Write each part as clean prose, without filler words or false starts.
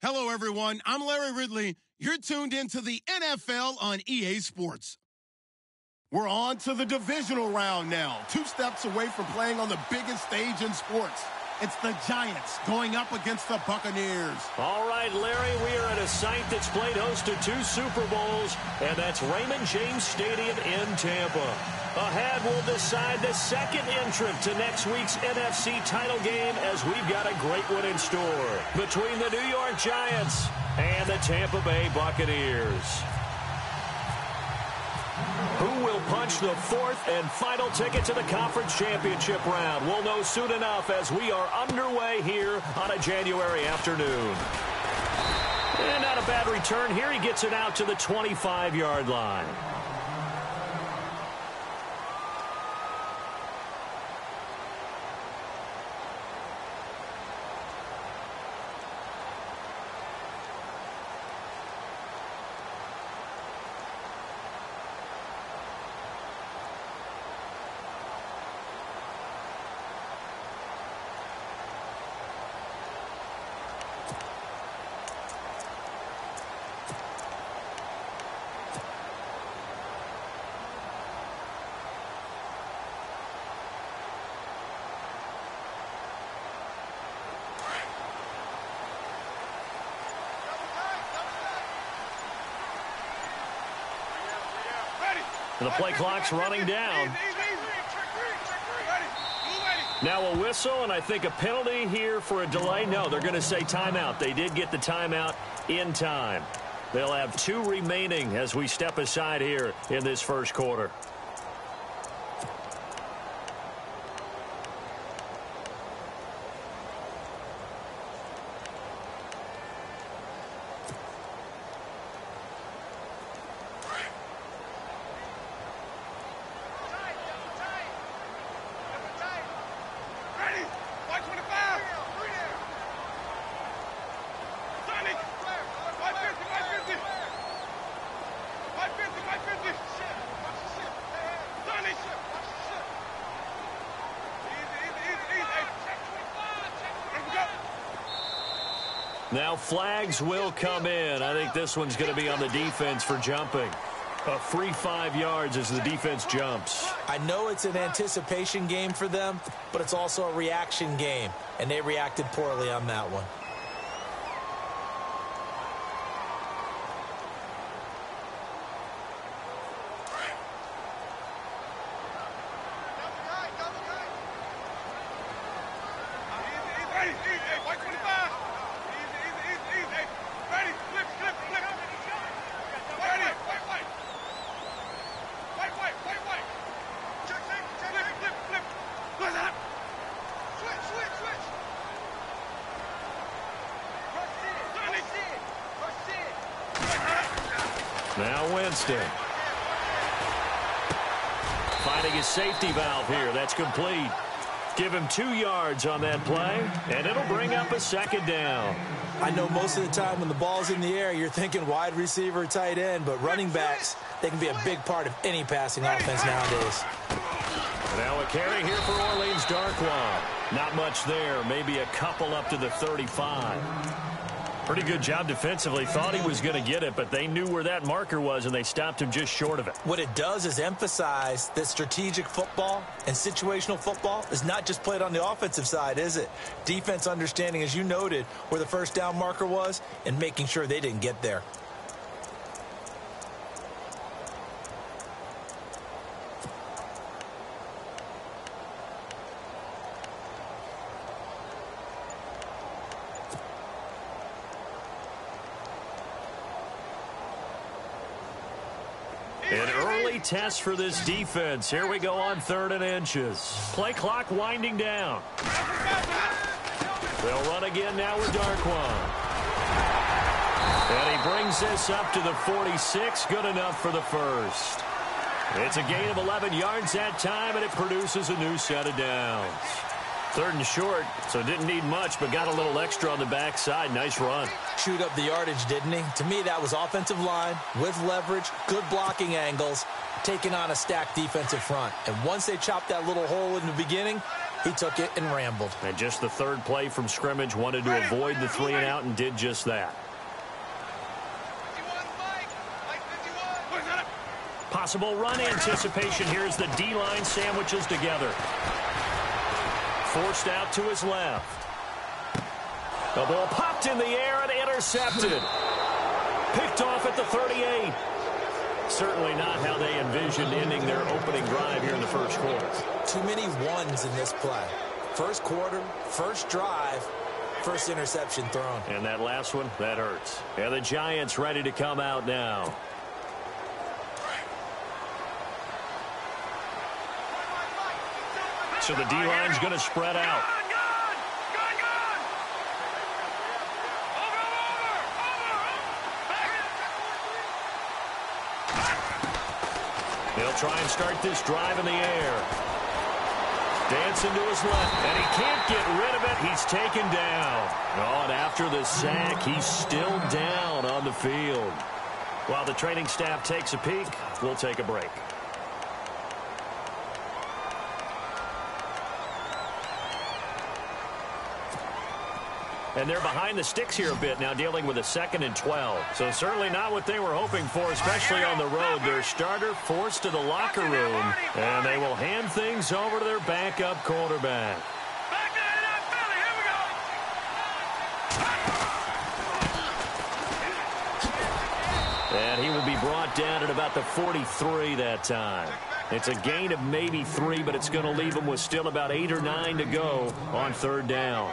Hello, everyone. I'm Larry Ridley. You're tuned into the NFL on EA Sports. We're on to the divisional round now. 2 steps away from playing on the biggest stage in sports. It's the Giants going up against the Buccaneers. All right, Larry, we are at a site that's played host to 2 Super Bowls, and that's Raymond James Stadium in Tampa. Ahead, we'll decide the second entrant to next week's NFC title game, as we've got a great one in store between the New York Giants and the Tampa Bay Buccaneers. Who will punch the 4th and final ticket to the conference championship round? We'll know soon enough as we are underway here on a January afternoon. And not a bad return here. He gets it out to the 25-yard line. The play clock's running down. Now a whistle, and I think a penalty here for a delay. No, they're going to say timeout. They did get the timeout in time. They'll have 2 remaining as we step aside here in this first quarter. Now flags will come in. I think this one's going to be on the defense for jumping. A free 5 yards as the defense jumps. I know it's an anticipation game for them, but it's also a reaction game, and they reacted poorly on that one. Now Winston. Finding his safety valve here. That's complete. Give him 2 yards on that play, and it'll bring up a second down. I know most of the time when the ball's in the air, you're thinking wide receiver, tight end, but running backs, they can be a big part of any passing offense nowadays. Now a carry here for Orleans Darkwa. Not much there. Maybe a couple up to the 35. Pretty good job defensively. Thought he was going to get it, but they knew where that marker was, and they stopped him just short of it. What it does is emphasize that strategic football and situational football is not just played on the offensive side, is it? Defense understanding, as you noted, where the first down marker was and making sure they didn't get there. An early test for this defense. Here we go on 3rd and inches. Play clock winding down. They'll run again now with Darkwan. And he brings this up to the 46. Good enough for the first. It's a gain of 11 yards that time, and it produces a new set of downs. 3rd and short, so didn't need much, but got a little extra on the backside. Nice run. Chewed up the yardage, didn't he? To me, that was offensive line with leverage, good blocking angles, taking on a stacked defensive front. And once they chopped that little hole in the beginning, He took it and rambled. And just the third play from scrimmage, wanted to avoid the 3-and-out and did just that. Possible run anticipation. Here's the D-line sandwiches together. Forced out to his left. The ball popped in the air and intercepted. Picked off at the 38. Certainly not how they envisioned ending their opening drive here in the first quarter. Too many ones in this play. First quarter, first drive, first interception thrown. And that last one, that hurts. And the Giants ready to come out now. So the D-line's going to spread out. He'll try and start this drive in the air. Dancing to his left, and he can't get rid of it. He's taken down. Oh, and after the sack, he's still down on the field. While the training staff takes a peek, we'll take a break. And they're behind the sticks here a bit now, dealing with a 2nd and 12. So certainly not what they were hoping for, especially on the road. Their starter forced to the locker room, and they will hand things over to their backup quarterback. And he will be brought down at about the 43 that time. It's a gain of maybe 3, but it's going to leave them with still about 8 or 9 to go on 3rd down.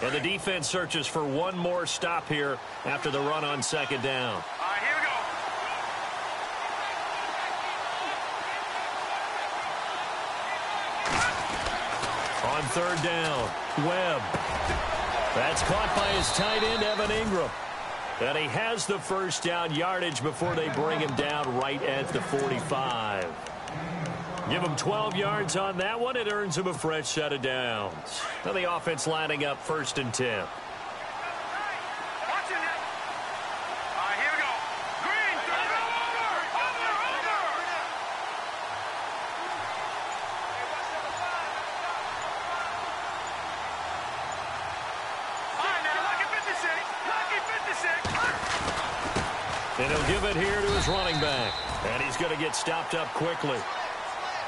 And the defense searches for one more stop here after the run on 2nd down. All right, here we go. On 3rd down, Webb. That's caught by his tight end, Evan Ingram. And he has the first down yardage before they bring him down right at the 45. Give him 12 yards on that one. It earns him a fresh set of downs. Now the offense lining up 1st and 10. Watch it now. All right, here we go. Green, over. All right, now, lucky 56. And he'll give it here to his running back. And he's going to get stopped up quickly.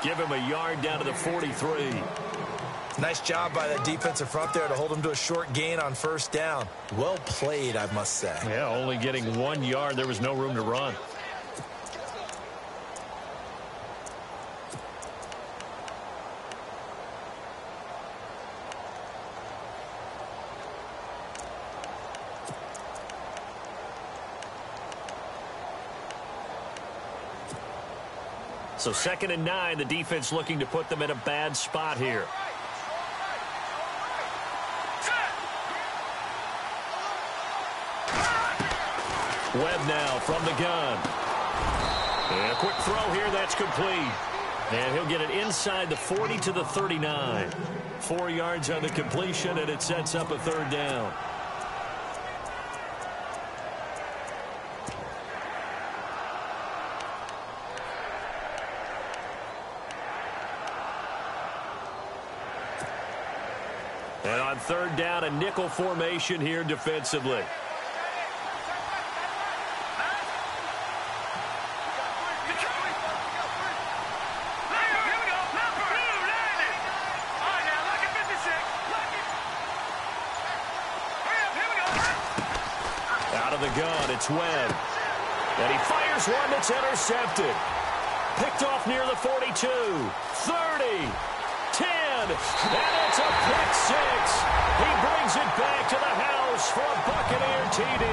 Give him a yard down to the 43. Nice job by that defensive front there to hold him to a short gain on 1st down. Well played, I must say. Yeah, only getting 1 yard. There was no room to run. So 2nd and 9, the defense looking to put them in a bad spot here. Webb now from the gun. And a quick throw here, that's complete. And he'll get it inside the 40 to the 39. 4 yards on the completion, and it sets up a 3rd down. And on 3rd down, a nickel formation here defensively. Out of the gun, it's Webb. And he fires one that's intercepted. Picked off near the 42, 30, 10, and it's a pick 6. He brings it back to the house for a Buccaneer TD.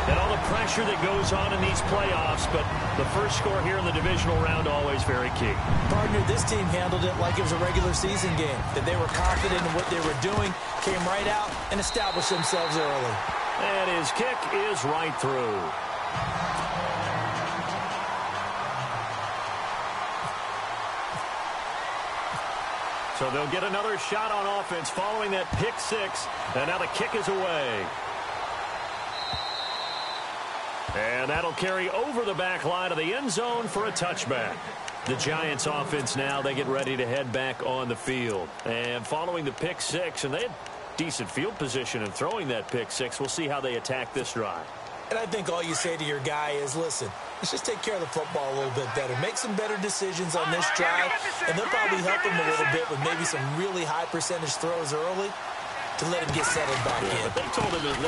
And all the pressure that goes on in these playoffs, but the first score here in the divisional round always very key. Partner, this team handled it like it was a regular season game. That they were confident in what they were doing, came right out and established themselves early. And his kick is right through. So So they'll get another shot on offense following that pick six. And now the kick is away. And that'll carry over the back line of the end zone for a touchback. The Giants offense now, they get ready to head back on the field. And following the pick six, and they had decent field position in throwing that pick six. We'll see how they attack this drive. And I think all you say to your guy is, listen, let's just take care of the football a little bit better. Make some better decisions on this drive, and they'll probably help him a little bit with maybe some really high percentage throws early to let him get settled back in. But they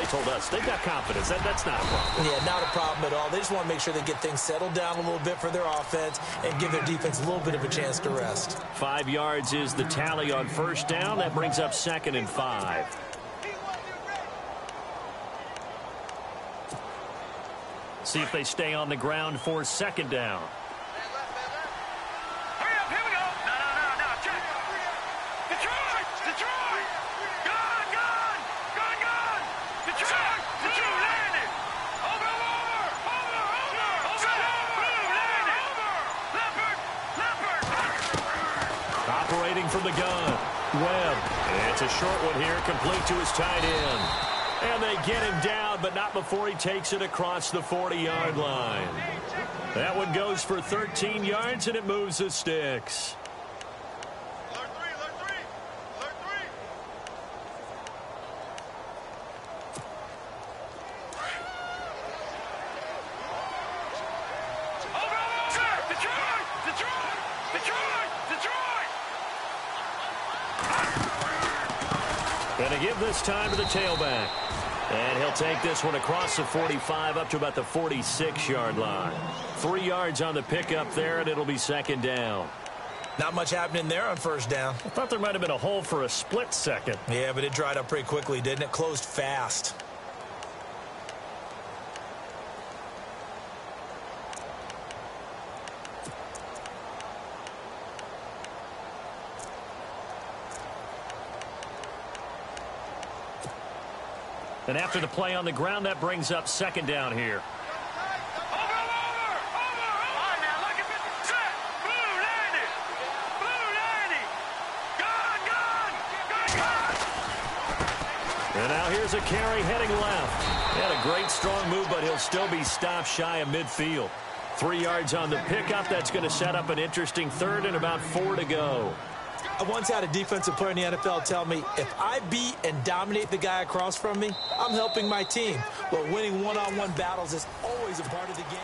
told us they've got confidence. That's not a problem. Yeah, not a problem at all. They just want to make sure they get things settled down a little bit for their offense and give their defense a little bit of a chance to rest. 5 yards is the tally on first down. That brings up 2nd and 5. See if they stay on the ground for 2nd down. Hurry up, here we go. No, check. Detroit! Gone! Detroit! Landed! Over! Leopard! Operating from the gun. Webb. It's a short one here, complete to his tight end. And they get him down, but not before he takes it across the 40-yard line. That one goes for 13 yards, and it moves the sticks. Alert three. Detroit! Going to give this time to the tailback. And he'll take this one across the 45 up to about the 46-yard line. 3 yards on the pickup there, and it'll be 2nd down. Not much happening there on first down. I thought there might have been a hole for a split second. Yeah, but it dried up pretty quickly, didn't it? Closed fast. And after the play on the ground, that brings up 2nd down here. Over! All right, now, look at this. Set! Blue landed! Gone! And now here's a carry heading left. Had a great strong move, but he'll still be stopped shy of midfield. 3 yards on the pickup. That's going to set up an interesting 3rd and about 4 to go. I once had a defensive player in the NFL tell me, if I beat and dominate the guy across from me, I'm helping my team. Well, winning one-on-one battles is always a part of the game.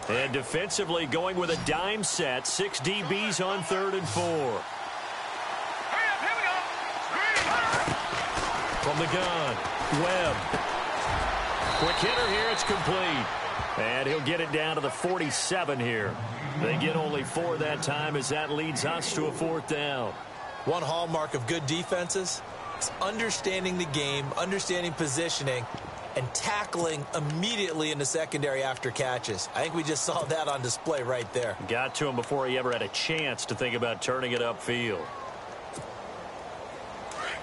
And defensively going with a dime set. 6 DBs on 3rd and 4. Hurry up, here we go. Green. From the gun, Webb. Quick hitter here, it's complete. And he'll get it down to the 47 here. They get only 4 that time as that leads us to a 4th down. One hallmark of good defenses is understanding the game, understanding positioning, and tackling immediately in the secondary after catches. I think we just saw that on display right there. Got to him before he ever had a chance to think about turning it upfield. Hurry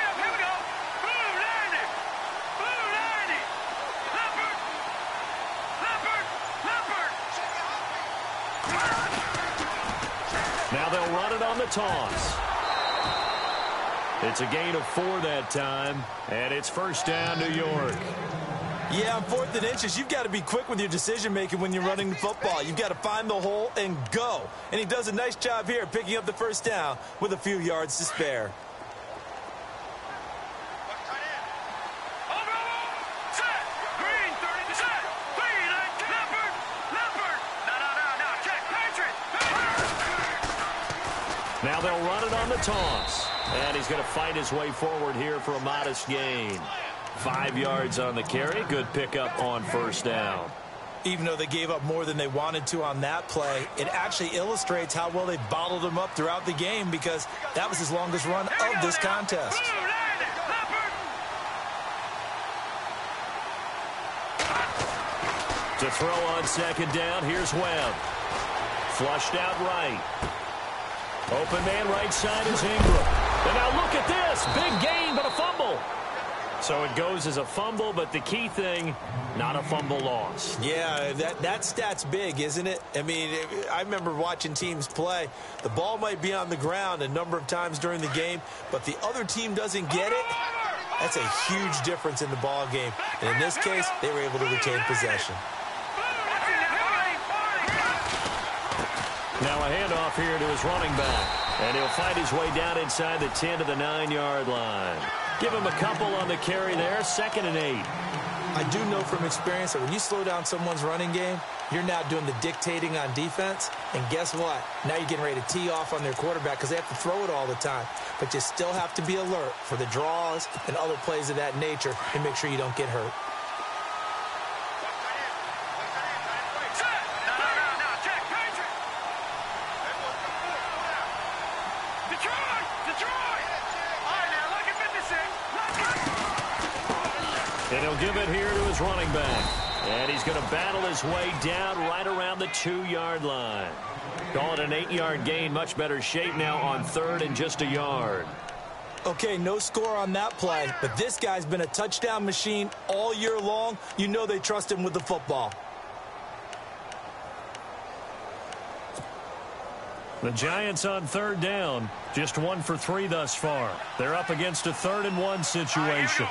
up, here we go. Blue landed. Leopard. Now they'll run it on the toss. It's a gain of 4 that time, and it's 1st down, New York. Yeah, on 4th and inches, you've got to be quick with your decision-making when you're running the football. You've got to find the hole and go. And he does a nice job here picking up the 1st down with a few yards to spare. Set. Green, 30. Set. Green, Leopard. No, check. Patriot. Now they'll run it on the toss. And he's going to fight his way forward here for a modest gain. 5 yards on the carry. Good pickup on 1st down. Even though they gave up more than they wanted to on that play, it actually illustrates how well they bottled them up throughout the game because that was his longest run of this contest. To throw on second down, here's Webb. Flushed out right. Open man right side is Ingram. And now look at this. Big gain, but a fumble. So it goes as a fumble, but the key thing, not a fumble loss. Yeah, that stat's big, isn't it? I mean, I remember watching teams play. The ball might be on the ground a number of times during the game, but the other team doesn't get it. That's a huge difference in the ball game. And in this case, they were able to retain possession. Now a handoff here to his running back. And he'll fight his way down inside the 10 to the 9-yard line. Give him a couple on the carry there, 2nd and 8. I do know from experience that when you slow down someone's running game, you're now doing the dictating on defense. And guess what? Now you're getting ready to tee off on their quarterback because they have to throw it all the time. But you still have to be alert for the draws and other plays of that nature and make sure you don't get hurt. And he'll give it here to his running back. And he's going to battle his way down right around the 2-yard line. Call it an 8-yard gain. Much better shape now on 3rd and just a yard. Okay, no score on that play, but this guy's been a touchdown machine all year long. You know they trust him with the football. The Giants on 3rd down. Just 1 for 3 thus far. They're up against a 3rd and 1 situation.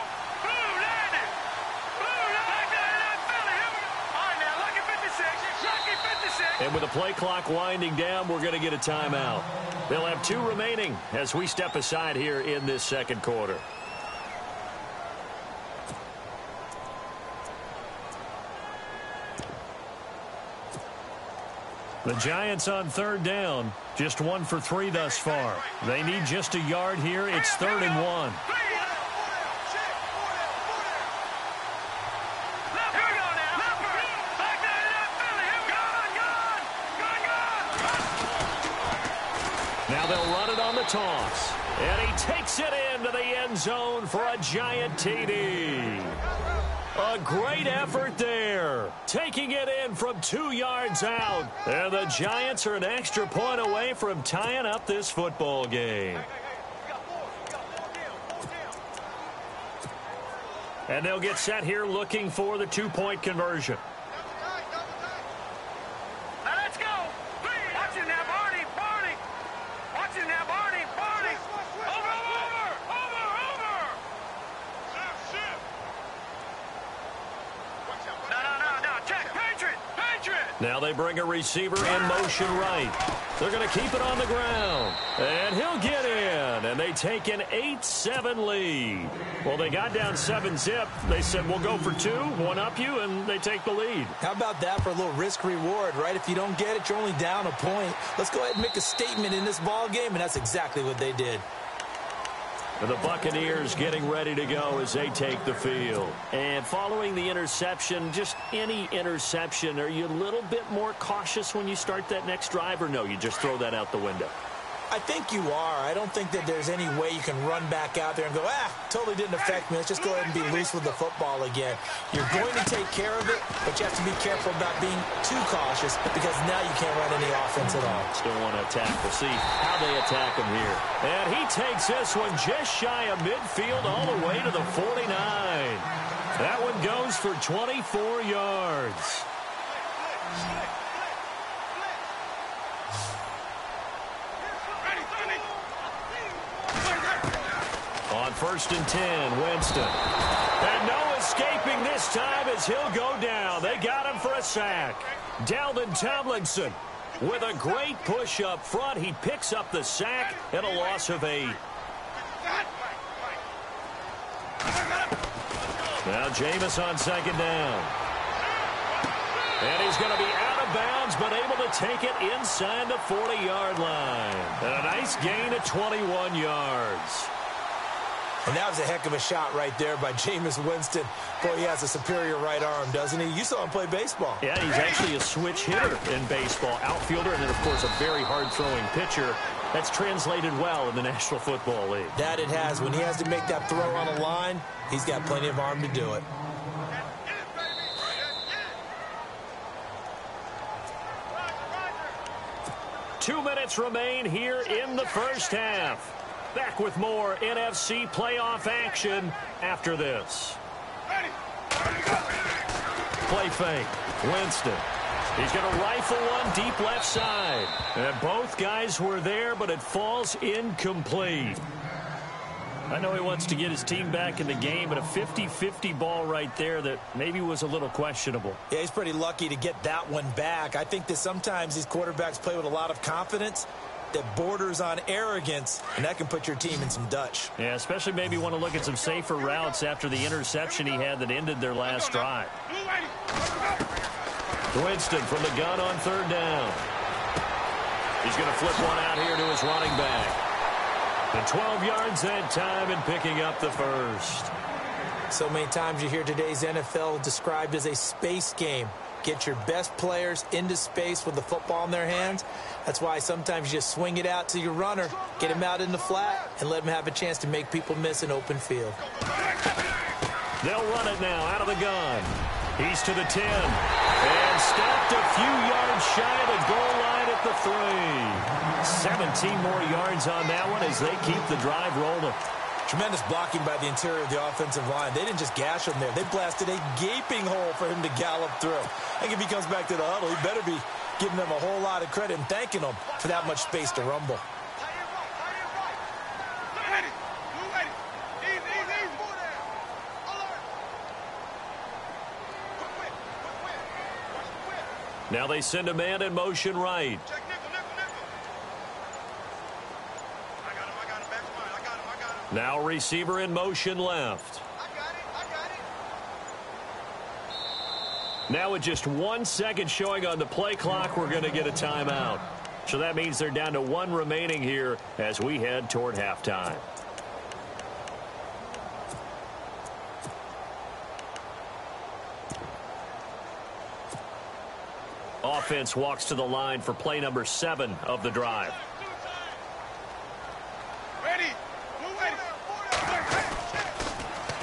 And with the play clock winding down, we're going to get a timeout. They'll have 2 remaining as we step aside here in this 2nd quarter. The Giants on 3rd down, just 1 for 3 thus far. They need just a yard here. It's 3rd and 1. Now they'll run it on the toss. And he takes it into the end zone for a Giant TD. A great effort there. Taking it in from 2 yards out. And the Giants are an extra point away from tying up this football game. And they'll get set here looking for the 2-point conversion. Now they bring a receiver in motion right. They're going to keep it on the ground. And he'll get in. And they take an 8-7 lead. Well, they got down 7-zip. They said, we'll go for 2, 1 up you, and they take the lead. How about that for a little risk-reward, right? If you don't get it, you're only down a point. Let's go ahead and make a statement in this ball game, and that's exactly what they did. And the Buccaneers getting ready to go as they take the field. And following the interception, just any interception, are you a little bit more cautious when you start that next drive, or no, you just throw that out the window? I think you are. I don't think that there's any way you can run back out there and go, totally didn't affect me. Let's just go ahead and be loose with the football again. You're going to take care of it, but you have to be careful about being too cautious because now you can't run any offense at all. Still want to attack. We'll see how they attack him here. And he takes this one just shy of midfield all the way to the 49. That one goes for 24 yards. On 1st and 10, Winston. And no escaping this time as he'll go down. They got him for a sack. Dalvin Tomlinson with a great push up front. He picks up the sack and a loss of 8. Now Jameis on 2nd down. And he's going to be out of bounds, but able to take it inside the 40-yard line. And a nice gain of 21 yards. And that was a heck of a shot right there by Jameis Winston. Boy, he has a superior right arm, doesn't he? You saw him play baseball. Yeah, he's actually a switch hitter in baseball. Outfielder and then, of course, a very hard-throwing pitcher. That's translated well in the National Football League. That it has. When he has to make that throw on a line, he's got plenty of arm to do it. Two minutes remain here in the first half. Back with more NFC playoff action after this. Play fake. Winston. He's going to rifle one deep left side. And both guys were there, but it falls incomplete. I know he wants to get his team back in the game, but a 50-50 ball right there that maybe was a little questionable. Yeah, he's pretty lucky to get that one back. I think that sometimes these quarterbacks play with a lot of confidence that borders on arrogance, and that can put your team in some Dutch. Yeah, especially maybe want to look at some safer routes after the interception he had that ended their last drive. Winston from the gun on third down. He's going to flip one out here to his running back. And 12 yards that time and picking up the first. So many times you hear today's NFL described as a space game. Get your best players into space with the football in their hands. That's why sometimes you just swing it out to your runner, get him out in the flat, and let him have a chance to make people miss an open field. They'll run it now out of the gun. He's to the 10. And stopped a few yards shy of the goal line at the 3. 17 more yards on that one as they keep the drive rolling. Tremendous blocking by the interior of the offensive line. They didn't just gash him there. They blasted a gaping hole for him to gallop through. I think if he comes back to the huddle, he better be giving them a whole lot of credit and thanking them for that much space to rumble. Now they send a man in motion right. Now receiver in motion left. Now with just 1 second showing on the play clock, we're going to get a timeout. So that means they're down to one remaining here as we head toward halftime. Offense walks to the line for play number 7 of the drive.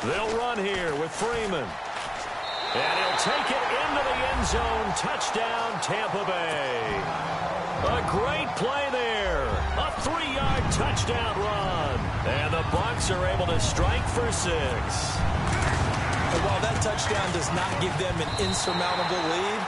They'll run here with Freeman. And he'll take it into the end zone. Touchdown, Tampa Bay. A great play there. A 3-yard touchdown run. And the Bucs are able to strike for 6. And while that touchdown does not give them an insurmountable lead,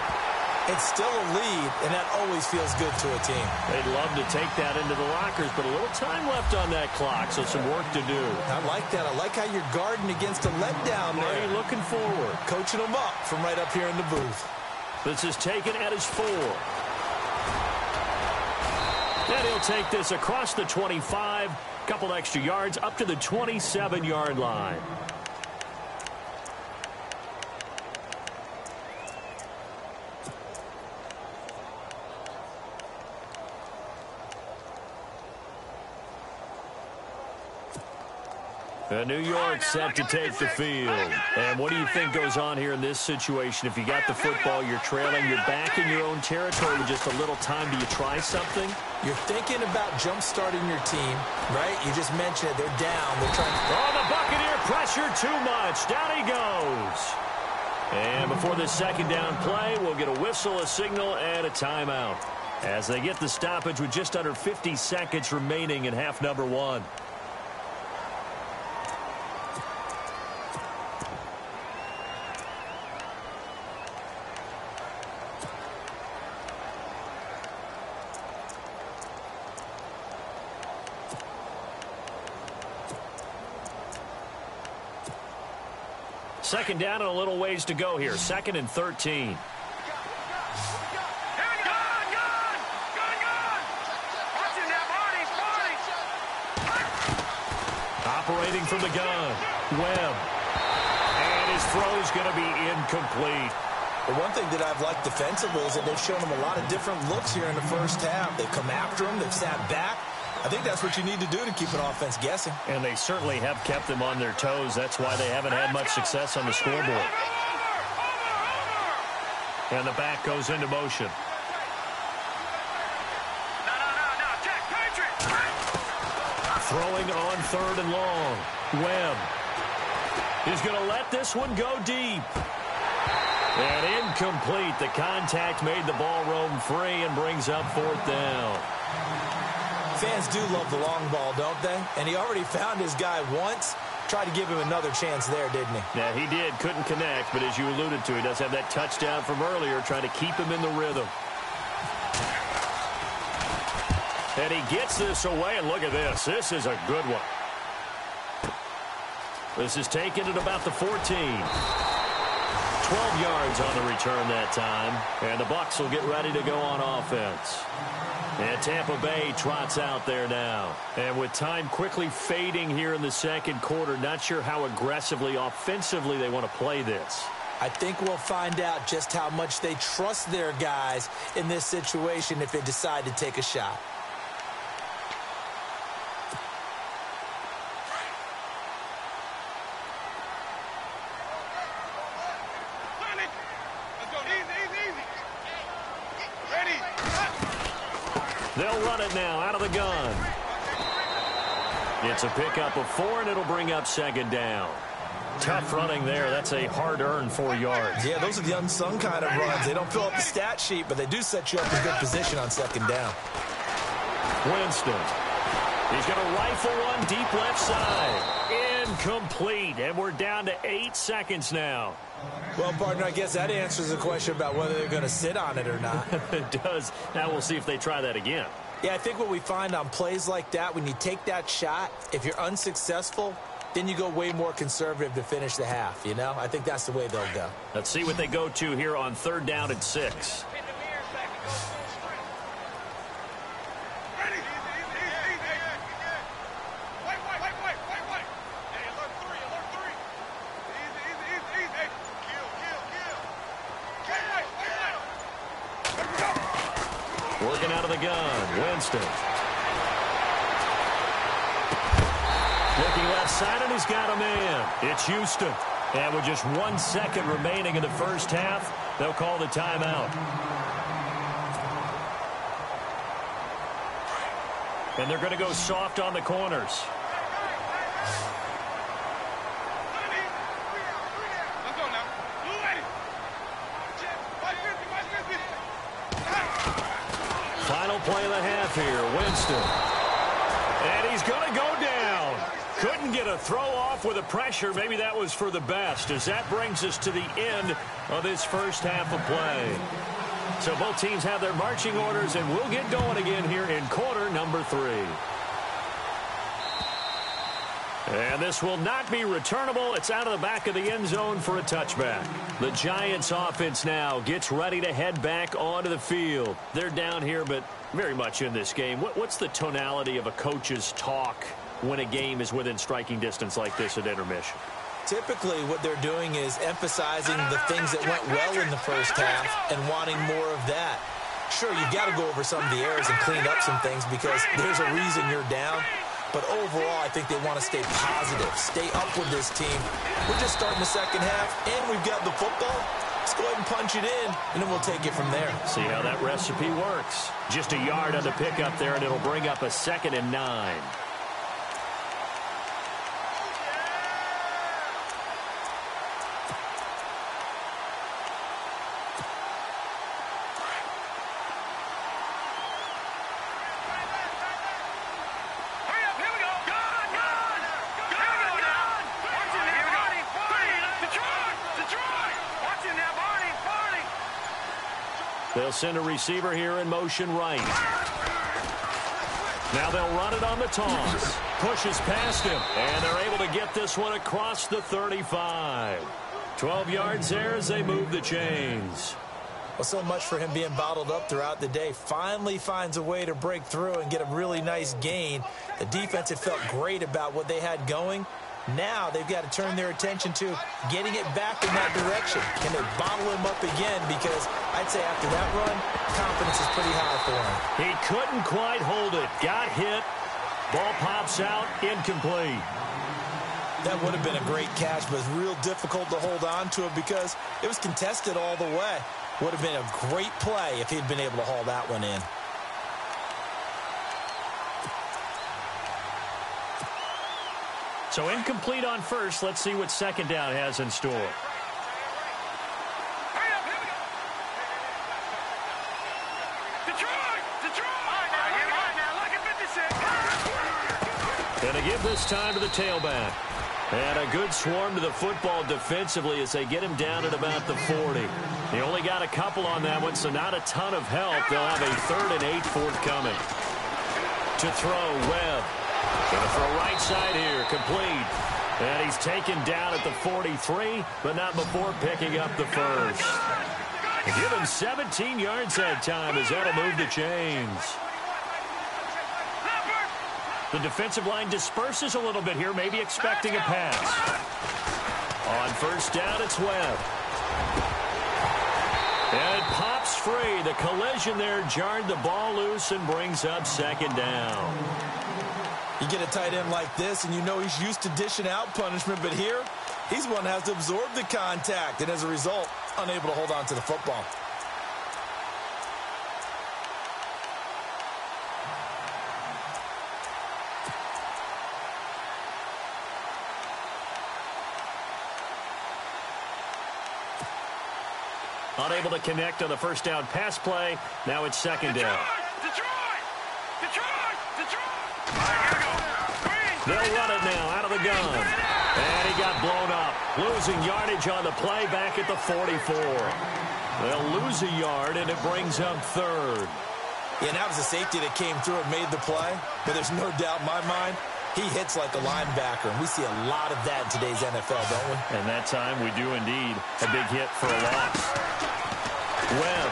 it's still a lead, and that always feels good to a team. They'd love to take that into the lockers, but a little time left on that clock, so some work to do. I like that. I like how you're guarding against a letdown there. Marty looking forward. Coaching them up from right up here in the booth. This is taken at his 4. And he'll take this across the 25, couple extra yards up to the 27-yard line. New York set to take the field. And what do you think goes on here in this situation? If you got the football, you're trailing, you're back in your own territory with just a little time. Do you try something? You're thinking about jump-starting your team, right? You just mentioned it. They're down. They're trying to... Oh, the Buccaneer pressure too much. Down he goes. And before this second down play, we'll get a whistle, a signal, and a timeout as they get the stoppage with just under 50 seconds remaining in half number 1. Second down and a little ways to go here. 2nd and 13. Operating from the gun, Webb. And his throw's going to be incomplete. The one thing that I've liked defensively is that they've shown them a lot of different looks here in the first half. They've come after them. They've sat back. I think that's what you need to do to keep an offense guessing. And they certainly have kept them on their toes. That's why they haven't had much success on the scoreboard. And the back goes into motion. Throwing on 3rd and long. Webb is going to let this one go deep. And incomplete. The contact made the ball roam free and brings up 4th down. Fans do love the long ball, don't they? And he already found his guy once. Tried to give him another chance there, didn't he? Yeah, he did. Couldn't connect, but as you alluded to, he does have that touchdown from earlier, trying to keep him in the rhythm. And he gets this away, and look at this. This is a good one. This is taken at about the 14. 12 yards on the return that time. And the Bucs will get ready to go on offense. And Tampa Bay trots out there now. And with time quickly fading here in the second quarter, not sure how aggressively, offensively they want to play this. I think we'll find out just how much they trust their guys in this situation if they decide to take a shot. They'll run it now out of the gun. It's a pickup of 4, and it'll bring up 2nd down. Tough running there. That's a hard-earned 4 yards. Yeah, those are the unsung kind of runs. They don't fill up the stat sheet, but they do set you up in good position on 2nd down. Winston. He's going to rifle one deep left side. Incomplete, and we're down to 8 seconds now. Well, partner, I guess that answers the question about whether they're going to sit on it or not. It does. Now we'll see if they try that again. Yeah, I think what we find on plays like that, when you take that shot, if you're unsuccessful, then you go way more conservative to finish the half, you know? I think that's the way they'll go. Let's see what they go to here on 3rd down and 6. Working out of the gun, Winston. Looking left side, and he's got a man. It's Houston. And with just 1 second remaining in the first half, they'll call the timeout. And they're going to go soft on the corners. Final play of the half here, Winston. And he's going to go down. Couldn't get a throw off with the pressure. Maybe that was for the best, as that brings us to the end of this first half of play. So both teams have their marching orders, and we'll get going again here in quarter number 3. And this will not be returnable. It's out of the back of the end zone for a touchback. The Giants offense now gets ready to head back onto the field. They're down here, but very much in this game. What's the tonality of a coach's talk when a game is within striking distance like this at intermission? Typically, what they're doing is emphasizing the things that went well in the first half and wanting more of that. Sure, you've got to go over some of the errors and clean up some things because there's a reason you're down. But overall, I think they want to stay positive, stay up with this team. We're just starting the second half, and we've got the football. Let's go ahead and punch it in, and then we'll take it from there. See how that recipe works. Just a yard on the pickup there, and it'll bring up a 2nd and 9. They'll send a receiver here in motion right. Now they'll run it on the toss. Pushes past him, and they're able to get this one across the 35. 12 yards there as they move the chains. Well, so much for him being bottled up throughout the day. Finally finds a way to break through and get a really nice gain. The defense had felt great about what they had going. Now they've got to turn their attention to getting it back in that direction. Can they bottle him up again? Because I'd say after that run, confidence is pretty high for him. He couldn't quite hold it. Got hit, Ball pops out, incomplete. That would have been a great catch, but it's real difficult to hold on to it because it was contested all the way. Would have been a great play if he'd been able to haul that one in. So incomplete on first. Let's see what second down has in store. And they give this time to the tailback. And a good swarm to the football defensively as they get him down at about the 40. He only got a couple on that one, so not a ton of help. They'll have a 3rd and 8 forthcoming. To throw, Webb. Gonna throw right side here, complete. And he's taken down at the 43, but not before picking up the first. Give him 17 yards that time as that'll move the chains. The defensive line disperses a little bit here, maybe expecting a pass. On first down, it's Webb. And it pops free. The collision there jarred the ball loose and brings up second down. You get a tight end like this, and you know he's used to dishing out punishment, but here, he's one that has to absorb the contact, and as a result, unable to hold on to the football. Unable to connect on the first down pass play. Now it's second down. They'll run it now out of the gun. And he got blown up. Losing yardage on the play back at the 44. They'll lose a yard, and it brings up 3rd. Yeah, and that was a safety that came through and made the play. But there's no doubt in my mind, he hits like a linebacker. And we see a lot of that in today's NFL, don't we? And that time we do indeed. A big hit for a loss. Webb.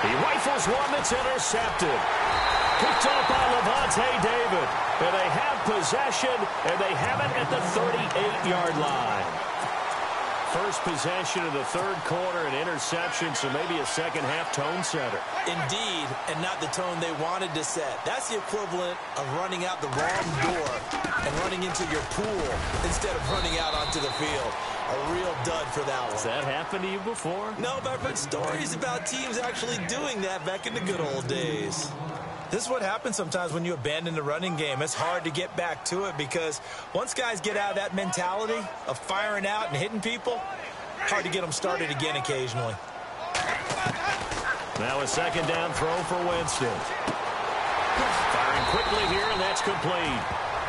He rifles one that's intercepted. Picked up by Levante David. And they have possession, and they have it at the 38-yard line. First possession of the 3rd quarter, an interception, so maybe a second-half tone setter. Indeed, and not the tone they wanted to set. That's the equivalent of running out the wrong door and running into your pool instead of running out onto the field. A real dud for that one. Has that happened to you before? No, but I've heard stories about teams actually doing that back in the good old days. This is what happens sometimes when you abandon the running game. It's hard to get back to it because once guys get out of that mentality of firing out and hitting people, hard to get them started again occasionally. Now a second down throw for Winston. Firing quickly here, and that's complete.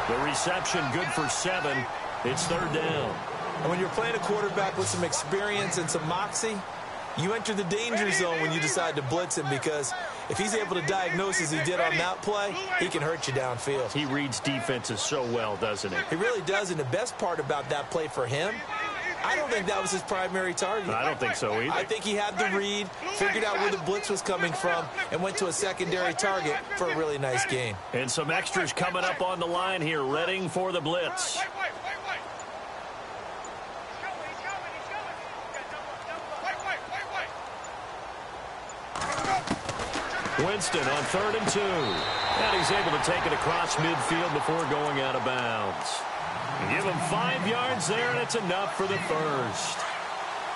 The reception good for 7. It's 3rd down. And when you're playing a quarterback with some experience and some moxie, you enter the danger zone when you decide to blitz him because if he's able to diagnose as he did on that play, he can hurt you downfield. He reads defenses so well, doesn't he? He really does, and the best part about that play for him, I don't think that was his primary target. I don't think so either. I think he had the read, figured out where the blitz was coming from, and went to a secondary target for a really nice gain. And some extras coming up on the line here, readying for the blitz. Winston on 3rd and 2. And he's able to take it across midfield before going out of bounds. Give him 5 yards there, and it's enough for the first.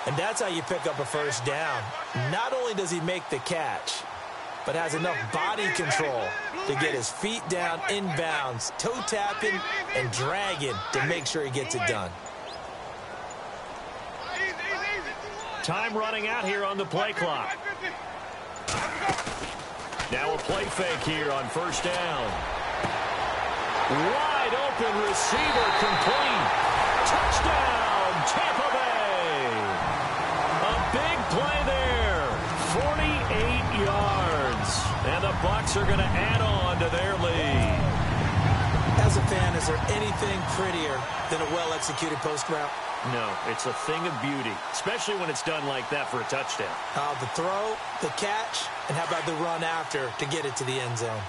And that's how you pick up a first down. Not only does he make the catch, but has enough body control to get his feet down inbounds, toe tapping and dragging to make sure he gets it done. Time running out here on the play clock. Now a play fake here on first down. Wide open receiver complete. Touchdown, Tampa Bay. A big play there. 48 yards. And the Bucs are going to add on to their lead. As a fan, is there anything prettier than a well-executed post route? No, it's a thing of beauty, especially when it's done like that for a touchdown. The throw, the catch, and how about the run after to get it to the end zone?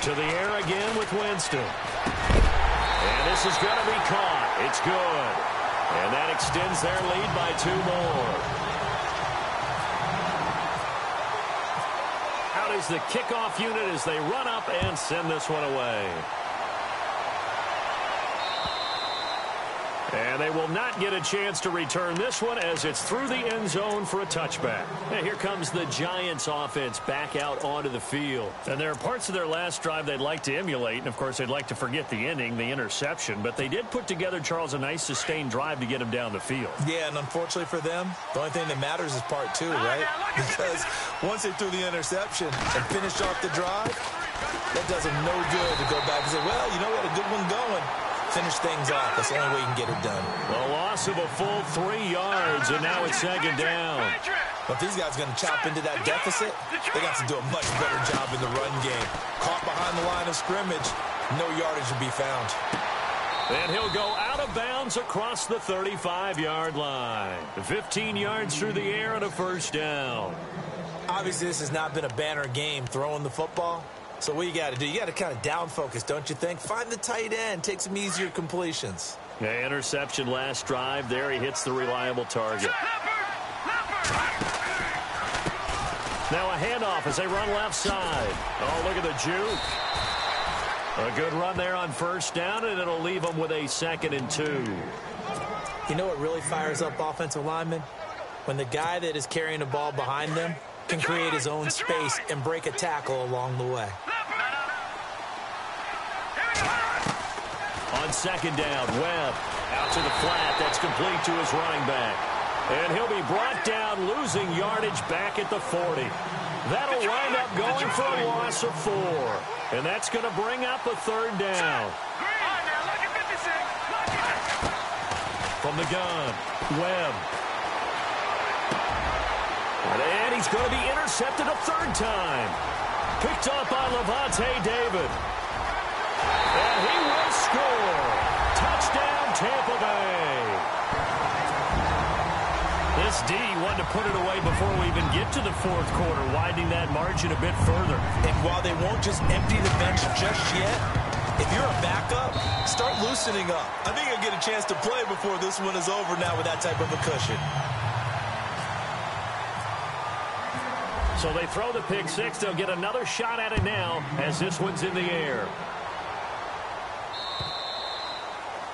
To the air again with Winston. And this is going to be caught. It's good. And that extends their lead by 2 more. Out is the kickoff unit as they run up and send this one away. And they will not get a chance to return this one as it's through the end zone for a touchback. And here comes the Giants offense back out onto the field. And there are parts of their last drive they'd like to emulate. And, of course, they'd like to forget the ending, the interception. But they did put together, Charles, a nice sustained drive to get them down the field. Yeah, and unfortunately for them, the only thing that matters is part 2, right? Because once they threw the interception and finished off the drive, that does them no good to go back and say, well, you know, we had a good one going. Finish things off. That's the only way you can get it done. A loss of a full 3 yards, and now it's 2nd down. But if these guys are going to chop into that deficit, they got to do a much better job in the run game. Caught behind the line of scrimmage, no yardage to be found. And he'll go out of bounds across the 35-yard line. 15 yards through the air and a 1st down. Obviously, this has not been a banner game throwing the football. So what you got to do, you got to kind of down focus, don't you think? Find the tight end, take some easier completions. Yeah, interception last drive. There he hits the reliable target. Now a handoff as they run left side. Oh, look at the juke. A good run there on 1st down, and it'll leave them with a 2nd and 2. You know what really fires up offensive linemen? When the guy that is carrying the ball behind them can create his own space and break a tackle along the way. On 2nd down, Webb out to the flat. That's complete to his running back. And he'll be brought down, losing yardage back at the 40. That'll wind up going for a loss of 4. And that's going to bring up a 3rd down. From the gun, Webb. And he's going to be intercepted a 3rd time. Picked up by Levante David. And he will score. Touchdown, Tampa Bay. This D wanted to put it away before we even get to the 4th quarter, widening that margin a bit further. And while they won't just empty the bench just yet, if you're a backup, start loosening up. I think you'll get a chance to play before this one is over now with that type of a cushion. So they throw the pick 6. They'll get another shot at it now as this one's in the air.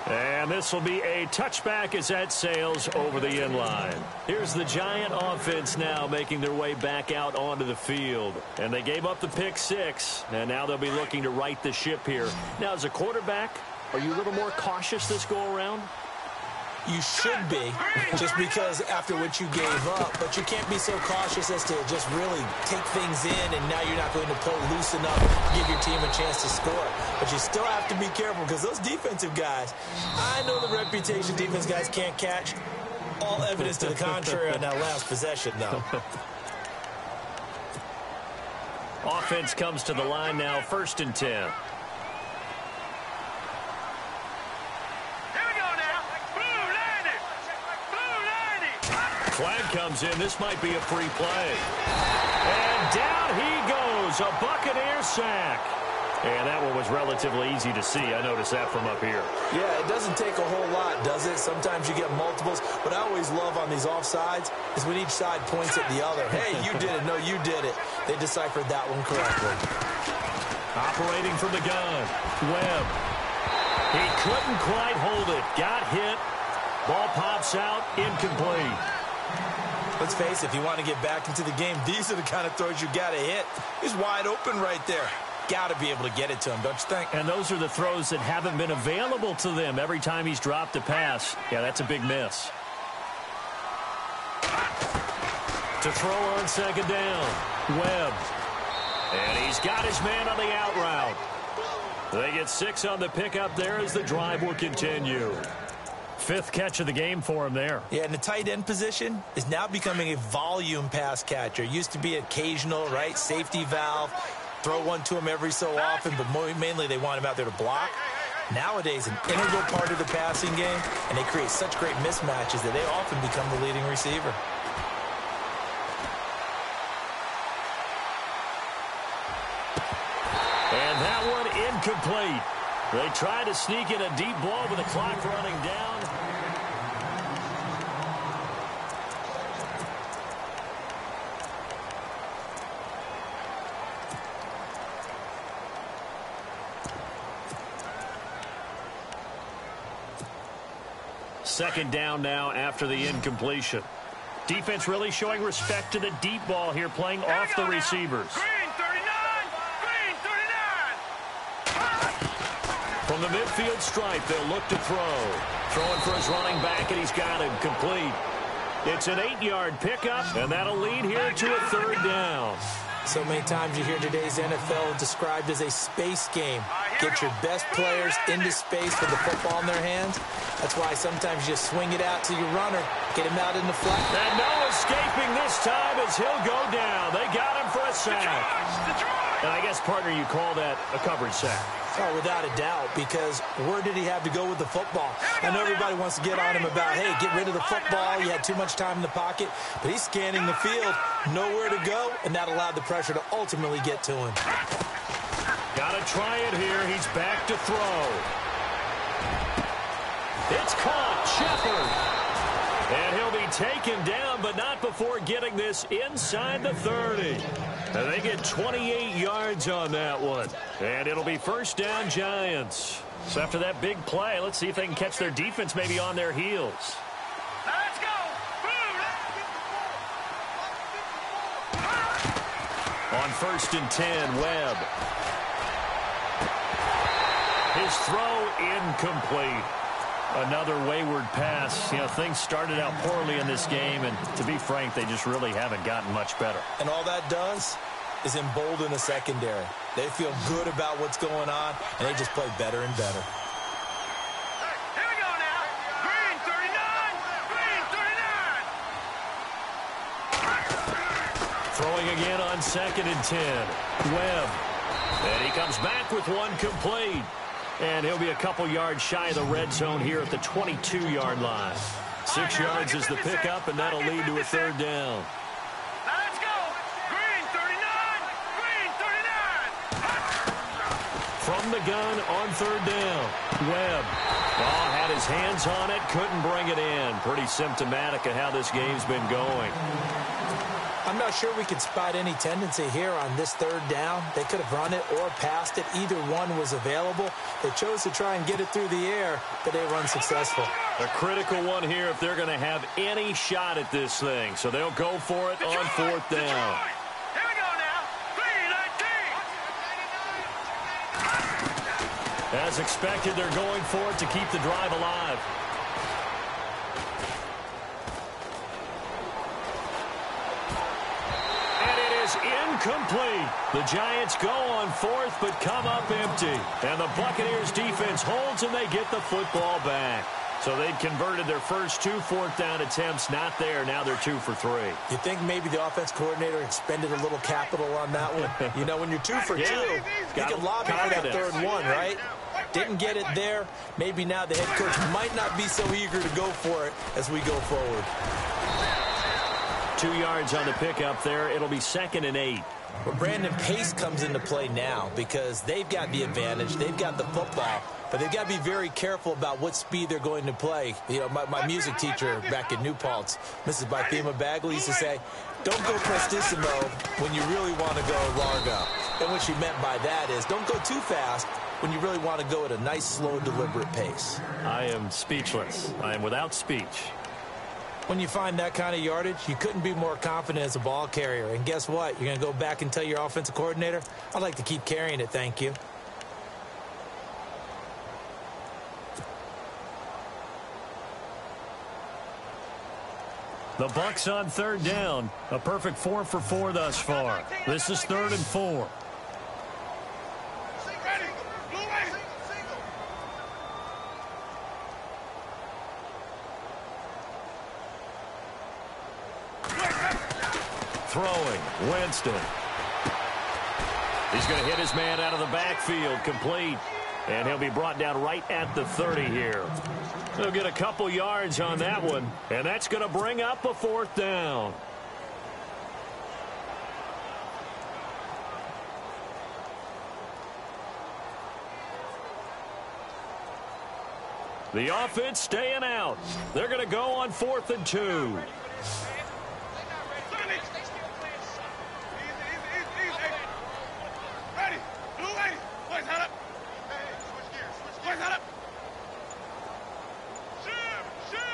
And this will be a touchback as that sails over the end line. Here's the Giant offense now making their way back out onto the field. And they gave up the pick 6, and now they'll be looking to right the ship here. Now, as a quarterback, are you a little more cautious this go-around? You should be, just because after what you gave up, but you can't be so cautious as to just really take things in, and now you're not going to play loose enough to give your team a chance to score. But you still have to be careful because those defensive guys, I know the reputation defense guys can't catch. All evidence to the contrary on that last possession, though. Offense comes to the line now, 1st and 10. Flag comes in. This might be a free play. And down he goes. A Buccaneer sack. And that one was relatively easy to see. I noticed that from up here. Yeah, it doesn't take a whole lot, does it? Sometimes you get multiples. What I always love on these offsides is when each side points at the other. Hey, you did it. No, you did it. They deciphered that one correctly. Operating from the gun. Webb. He couldn't quite hold it. Got hit. Ball pops out. Incomplete. Let's face it, if you want to get back into the game, these are the kind of throws you got to hit. He's wide open right there. Got to be able to get it to him, don't you think? And those are the throws that haven't been available to them every time he's dropped a pass. Yeah, that's a big miss. To throw on 2nd down, Webb. And he's got his man on the out route. They get 6 on the pickup there as the drive will continue. 5th catch of the game for him there. Yeah, and the tight end position is now becoming a volume pass catcher. Used to be occasional, right? Safety valve. Throw one to him every so often, but mainly they want him out there to block. Nowadays, an integral part of the passing game, and they create such great mismatches that they often become the leading receiver. And that one incomplete. They try to sneak in a deep ball with the clock running down. Second down now after the incompletion. Defense really showing respect to the deep ball here, playing off the receivers. Green 39! Green 39! From the midfield stripe, they'll look to throw. Throwing for his running back, and he's got him complete. It's an 8-yard pickup, and that'll lead here to a third down. So many times you hear today's NFL described as a space game. Get your best players into space with the football in their hands. That's why sometimes you swing it out to your runner, get him out in the flat. And no escaping this time as he'll go down. They got him for a sack. And I guess, partner, you call that a coverage sack. Oh, without a doubt, because where did he have to go with the football? I know everybody wants to get on him about, hey, get rid of the football. You had too much time in the pocket. But he's scanning the field, nowhere to go, and that allowed the pressure to ultimately get to him. Got to try it here. He's back to throw. It's caught. Shepard. And he'll be taken down, but not before getting this inside the 30. And they get 28 yards on that one. And it'll be first down, Giants. So after that big play, let's see if they can catch their defense maybe on their heels. Let's go! On 1st and 10, Webb. His throw incomplete. Another wayward pass. You know, things started out poorly in this game, and to be frank, they just really haven't gotten much better. And all that does is embolden the secondary. They feel good about what's going on, and they just play better and better. Here we go now. Green 39! Green 39! Throwing again on 2nd and 10. Webb. And he comes back with one complete. And he'll be a couple yards shy of the red zone here at the 22-yard line. 6 yards is the pickup, and that'll lead to a third down. Let's go! Green 39! Green 39! From the gun on third down. Webb. Oh, had his hands on it, couldn't bring it in. Pretty symptomatic of how this game's been going. I'm not sure we can spot any tendency here on this third down. They could have run it or passed it. Either one was available. They chose to try and get it through the air, but they were unsuccessful. A critical one here if they're going to have any shot at this thing. So they'll go for it on 4th down. Here we go now. Green 19! As expected, they're going for it to keep the drive alive. Incomplete. The Giants go on 4th, but come up empty. And the Buccaneers defense holds, and they get the football back. So they'd converted their first 2 4th down attempts. Not there. Now they're 2 for 3. You think maybe the offense coordinator expended a little capital on that one? You know, when you're 2 for 2, you can lobby for that third one, right? Didn't get it there. Maybe now the head coach might not be so eager to go for it as we go forward. 2 yards on the pickup there. It'll be 2nd and 8. Well, Brandon, pace comes into play now because they've got the advantage. They've got the football, but they've got to be very careful about what speed they're going to play. You know, my music teacher back in New Paltz, Mrs. Bythema Bagley, used to say, don't go prestissimo when you really want to go largo. And what she meant by that is don't go too fast when you really want to go at a nice, slow, deliberate pace. I am speechless. I am without speech. When you find that kind of yardage, you couldn't be more confident as a ball carrier. And guess what? You're going to go back and tell your offensive coordinator, I'd like to keep carrying it, thank you. The Bucs on 3rd down. A perfect 4 for 4 thus far. This is 3rd and 4. Throwing, Winston. He's going to hit his man out of the backfield, complete. And he'll be brought down right at the 30 here. He'll get a couple yards on that one, and that's going to bring up a 4th down. The offense staying out. They're going to go on 4th and 2.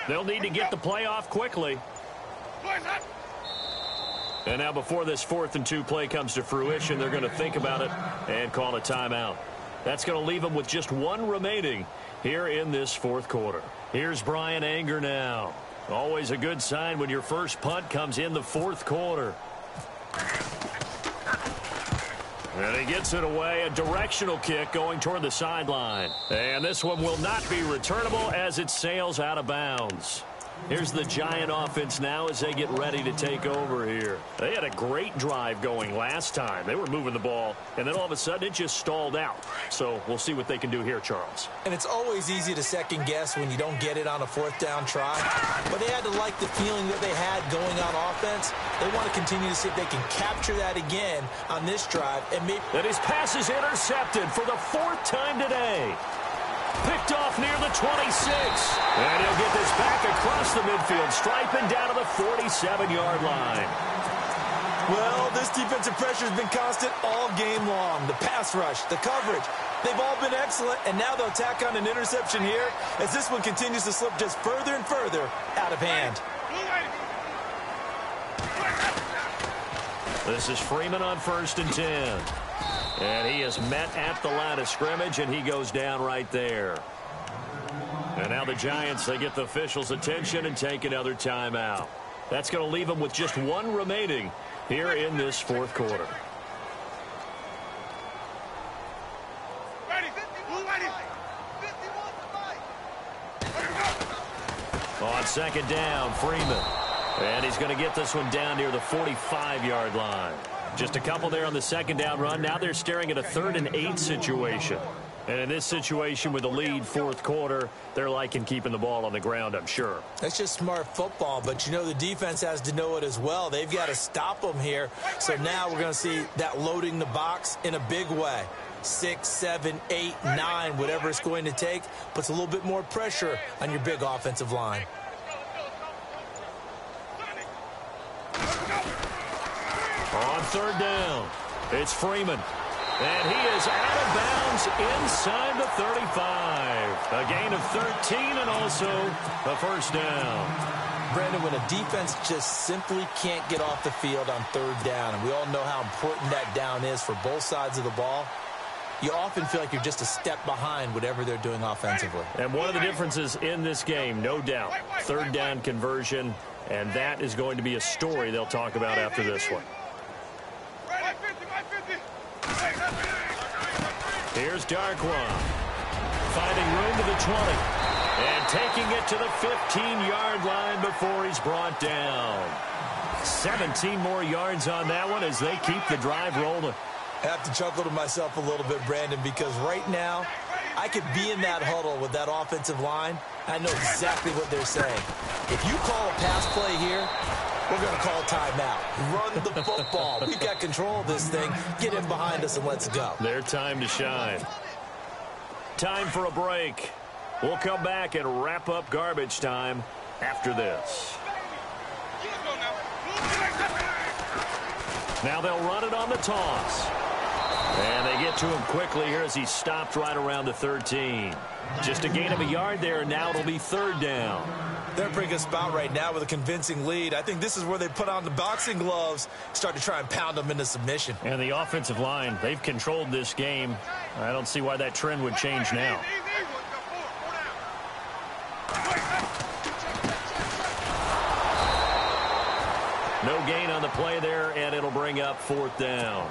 They'll need to get the play off quickly. And now before this 4th and 2 play comes to fruition, they're going to think about it and call a timeout. That's going to leave them with just 1 remaining here in this 4th quarter. Here's Brian Anger now. Always a good sign when your first punt comes in the 4th quarter. And he gets it away, a directional kick going toward the sideline. And this one will not be returnable as it sails out of bounds. Here's the Giant offense now as they get ready to take over here. They had a great drive going last time. They were moving the ball, and then all of a sudden it just stalled out. So we'll see what they can do here, Charles. And it's always easy to second guess when you don't get it on a 4th down try. But they had to like the feeling that they had going on offense. They want to continue to see if they can capture that again on this drive. And his pass is intercepted for the 4th time today. Picked off near the 26. And he'll get this back across the midfield stripe and down to the 47-yard line. Well, this defensive pressure has been constant all game long. The pass rush, the coverage, they've all been excellent. And now they'll tack on an interception here as this one continues to slip just further and further out of hand. This is Freeman on 1st and 10. And he is met at the line of scrimmage, and he goes down right there. And now the Giants, they get the officials' attention and take another timeout. That's going to leave them with just 1 remaining here in this 4th quarter. On 2nd down, Freeman. And he's going to get this one down near the 45-yard line. Just a couple there on the 2nd down run. Now they're staring at a 3rd and 8 situation. And in this situation with the lead 4th quarter, they're liking keeping the ball on the ground, I'm sure. That's just smart football, but you know the defense has to know it as well. They've got to stop them here. So now we're going to see that loading the box in a big way. 6, 7, 8, 9, whatever it's going to take, puts a little bit more pressure on your big offensive line. On 3rd down, it's Freeman. And he is out of bounds inside the 35. A gain of 13 and also a 1st down. Brandon, when a defense just simply can't get off the field on 3rd down, and we all know how important that down is for both sides of the ball, you often feel like you're just a step behind whatever they're doing offensively. And one of the differences in this game, no doubt, 3rd down conversion, and that is going to be a story they'll talk about after this one. Here's Darkwa, finding room to the 20, and taking it to the 15-yard line before he's brought down. 17 more yards on that one as they keep the drive rolling. I have to chuckle to myself a little bit, Brandon, because right now I could be in that huddle with that offensive line. I know exactly what they're saying. If you call a pass play here, we're going to call a timeout. Run the football. We've got control of this thing. Get in behind us and let's go. Their time to shine. Time for a break. We'll come back and wrap up garbage time after this. Now they'll run it on the toss. And they get to him quickly here as he stopped right around the 13. Just a gain of a yard there, and now it'll be 3rd down. They're in a pretty good spot right now with a convincing lead. I think this is where they put on the boxing gloves, start to try and pound them into submission. And the offensive line, they've controlled this game. I don't see why that trend would change now. No gain on the play there, and it'll bring up 4th down.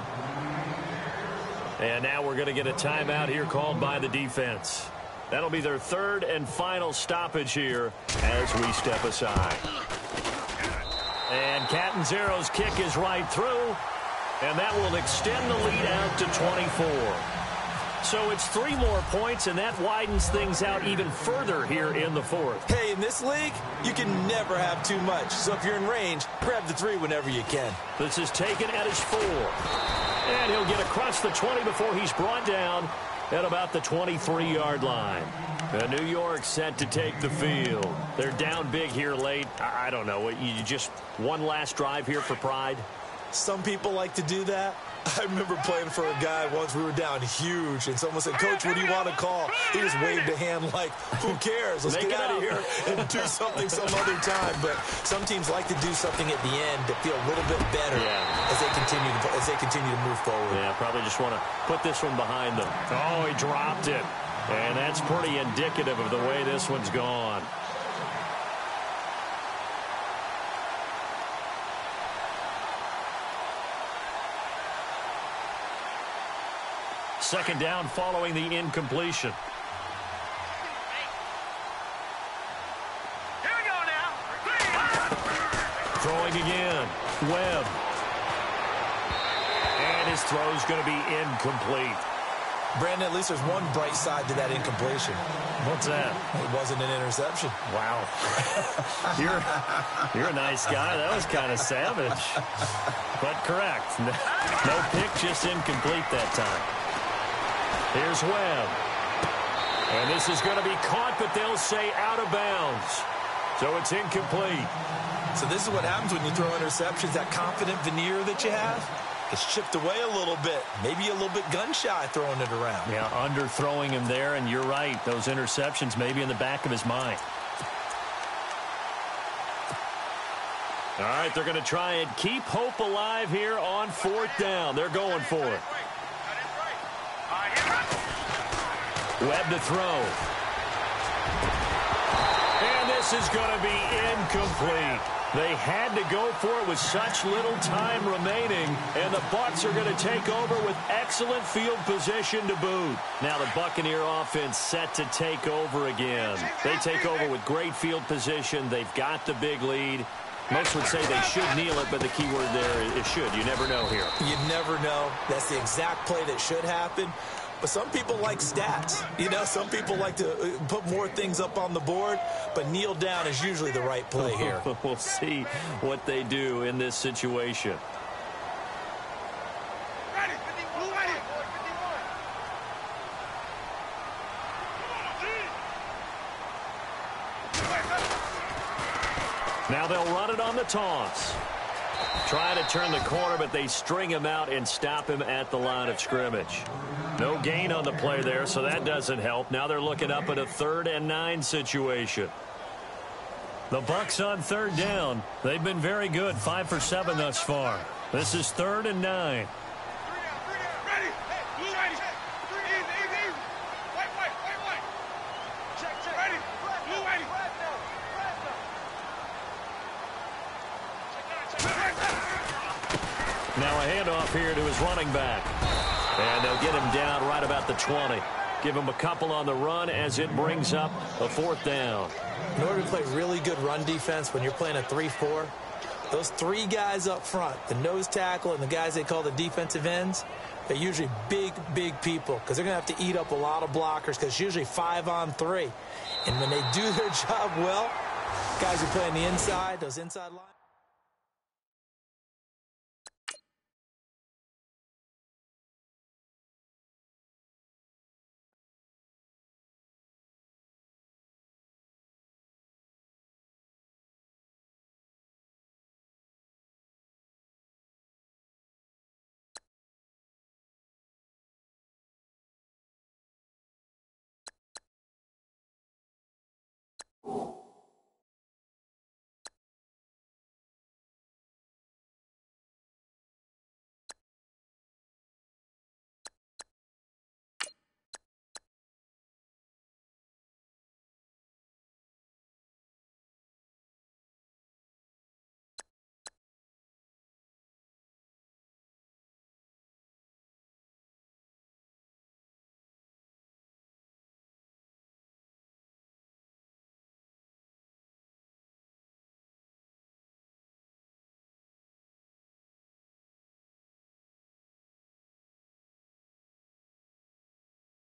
And now we're going to get a timeout here called by the defense. That'll be their 3rd and final stoppage here as we step aside. And Catanzaro's kick is right through, and that will extend the lead out to 24. So it's 3 more points, and that widens things out even further here in the 4th. Hey, in this league, you can never have too much. So if you're in range, grab the 3 whenever you can. This is taken at his 4. And he'll get across the 20 before he's brought down at about the 23-yard line. New York set to take the field. They're down big here late. I don't know. You just one last drive here for pride? Some people like to do that. I remember playing for a guy once. We were down huge, and someone said, "Coach, what do you want to call?" He just waved a hand like, "Who cares? Let's get out of here and do something some other time." But some teams like to do something at the end to feel a little bit better as they continue to move forward. Yeah, probably just want to put this one behind them. Oh, he dropped it, and that's pretty indicative of the way this one's gone. Second down following the incompletion. Here we go now. Throwing again. Webb. And his throw's going to be incomplete. Brandon, at least there's one bright side to that incompletion. What's that? It wasn't an interception. Wow. You're a nice guy. That was kind of savage. But correct. No pick, just incomplete that time. Here's Webb. And this is going to be caught, but they'll say out of bounds. So it's incomplete. So this is what happens when you throw interceptions. That confident veneer that you have gets chipped away a little bit. Maybe a little bit gun-shy throwing it around. Yeah, underthrowing him there, and you're right. Those interceptions may be in the back of his mind. All right, they're going to try and keep hope alive here on fourth down. They're going for it. Webb to throw. And this is going to be incomplete. They had to go for it with such little time remaining, and the Bucs are going to take over with excellent field position to boot. Now the Buccaneer offense set to take over again. They take over with great field position. They've got the big lead. Most would say they should kneel it, but the key word there is should. You never know here. You never know. That's the exact play that should happen. But some people like stats. You know, some people like to put more things up on the board, but kneel down is usually the right play here. We'll see what they do in this situation. Ready, 51. Now they'll run it on the toss. Trying to turn the corner, but they string him out and stop him at the line of scrimmage. No gain on the play there, so that doesn't help. Now they're looking up at a 3rd and 9 situation. The Bucs on 3rd down. They've been very good, 5 for 7 thus far. This is 3rd and 9. Now a handoff here to his running back. And they'll get him down right about the 20. Give him a couple on the run as it brings up a 4th down. In order to play really good run defense when you're playing a 3-4, those 3 guys up front, the nose tackle and the guys they call the defensive ends, they're usually big, big people because they're going to have to eat up a lot of blockers because it's usually 5 on 3. And when they do their job well, guys who play on the inside, those inside lines.